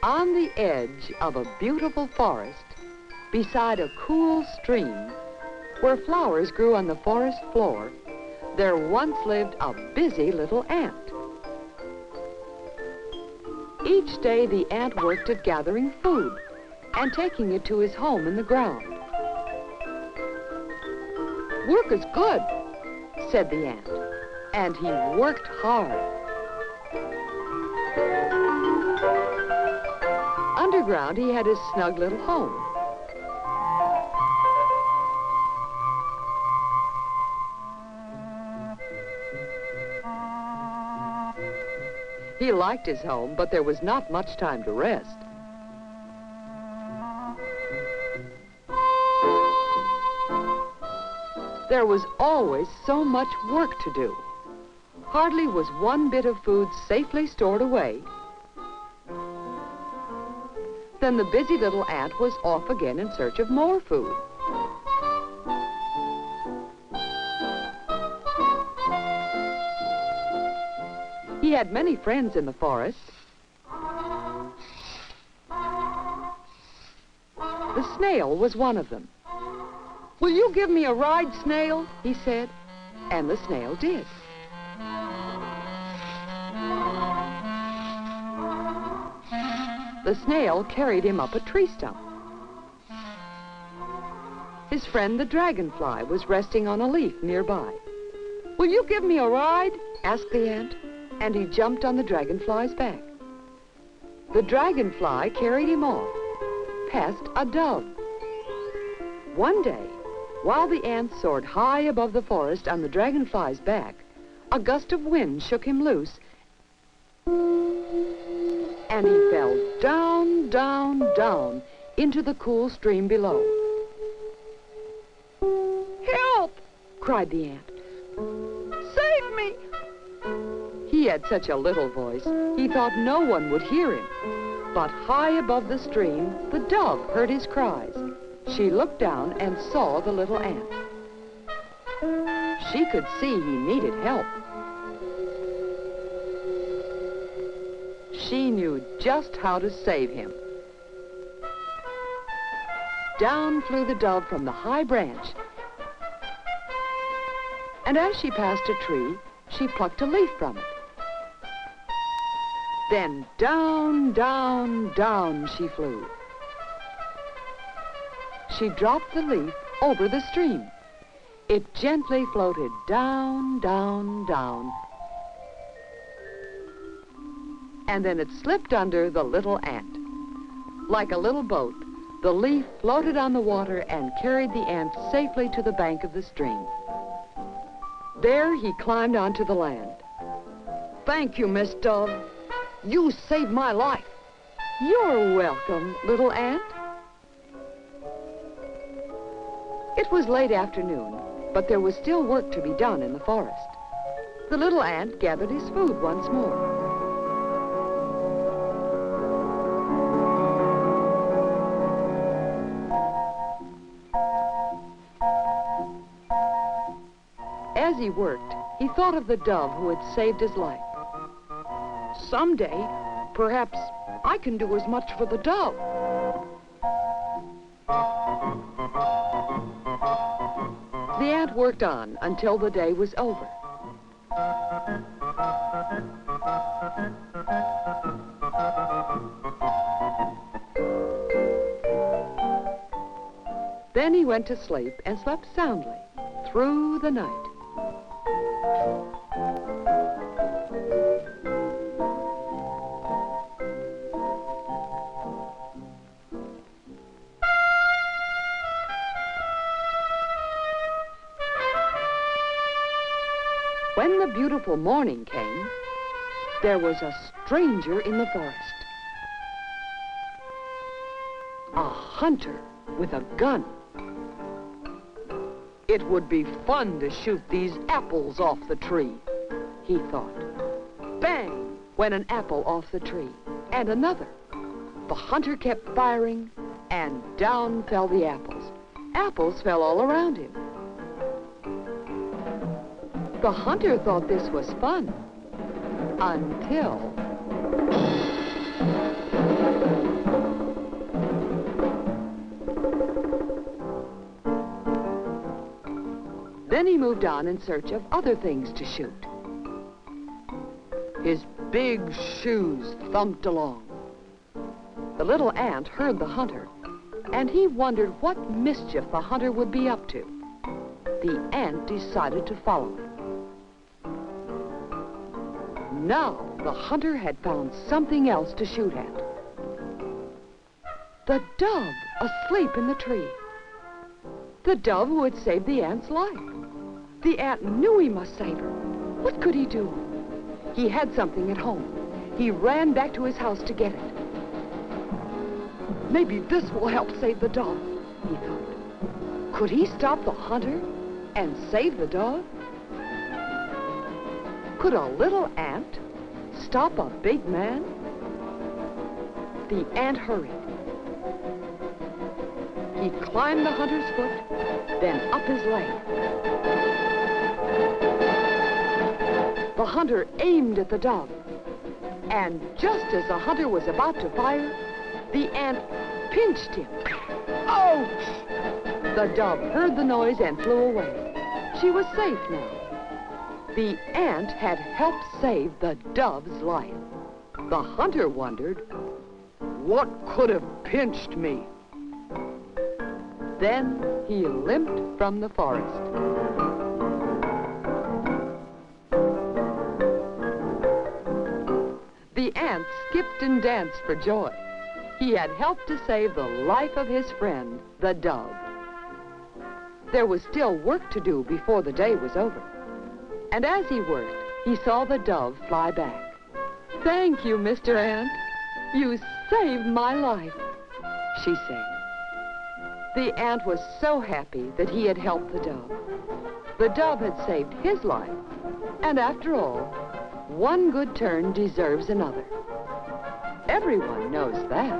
On the edge of a beautiful forest, beside a cool stream, where flowers grew on the forest floor, there once lived a busy little ant. Each day the ant worked at gathering food and taking it to his home in the ground. "Work is good," said the ant, and he worked hard. Underground, he had his snug little home. He liked his home, but there was not much time to rest. There was always so much work to do. Hardly was one bit of food safely stored away, then the busy little ant was off again in search of more food. He had many friends in the forest. The snail was one of them. "Will you give me a ride, snail?" he said, and the snail did. The snail carried him up a tree stump. His friend the dragonfly was resting on a leaf nearby. "Will you give me a ride?" asked the ant, and he jumped on the dragonfly's back. The dragonfly carried him off, past a dove. One day, while the ant soared high above the forest on the dragonfly's back, a gust of wind shook him loose, and he fell down, down, down into the cool stream below. "Help!" cried the ant. "Save me!" He had such a little voice, he thought no one would hear him. But high above the stream, the dove heard his cries. She looked down and saw the little ant. She could see he needed help. She knew just how to save him. Down flew the dove from the high branch, and as she passed a tree, she plucked a leaf from it. Then down, down, down she flew. She dropped the leaf over the stream. It gently floated down, down, down, and then it slipped under the little ant. Like a little boat, the leaf floated on the water and carried the ant safely to the bank of the stream. There he climbed onto the land. "Thank you, Miss Dove. You saved my life." "You're welcome, little ant." It was late afternoon, but there was still work to be done in the forest. The little ant gathered his food once more. As he worked, he thought of the dove who had saved his life. "Someday, perhaps I can do as much for the dove." The ant worked on until the day was over. Then he went to sleep and slept soundly through the night. When the beautiful morning came, there was a stranger in the forest. A hunter with a gun. "It would be fun to shoot these apples off the tree," he thought. Bang went an apple off the tree, and another. The hunter kept firing, and down fell the apples. Apples fell all around him. The hunter thought this was fun, until... Then he moved on in search of other things to shoot. His big shoes thumped along. The little ant heard the hunter, and he wondered what mischief the hunter would be up to. The ant decided to follow him. Now the hunter had found something else to shoot at. The dove asleep in the tree. The dove who had saved the ant's life. The ant knew he must save her. What could he do? He had something at home. He ran back to his house to get it. Maybe this will help save the dove, he thought. Could he stop the hunter and save the dove? Could a little ant stop a big man? The ant hurried. He climbed the hunter's foot, then up his leg. The hunter aimed at the dove, and just as the hunter was about to fire, the ant pinched him. Ouch! The dove heard the noise and flew away. She was safe now. The ant had helped save the dove's life. The hunter wondered, what could have pinched me? Then he limped from the forest. The ant skipped and danced for joy. He had helped to save the life of his friend, the dove. There was still work to do before the day was over. And as he worked, he saw the dove fly back. "Thank you, Mr. Ant. You saved my life," she said. The ant was so happy that he had helped the dove. The dove had saved his life. And after all, one good turn deserves another. Everyone knows that.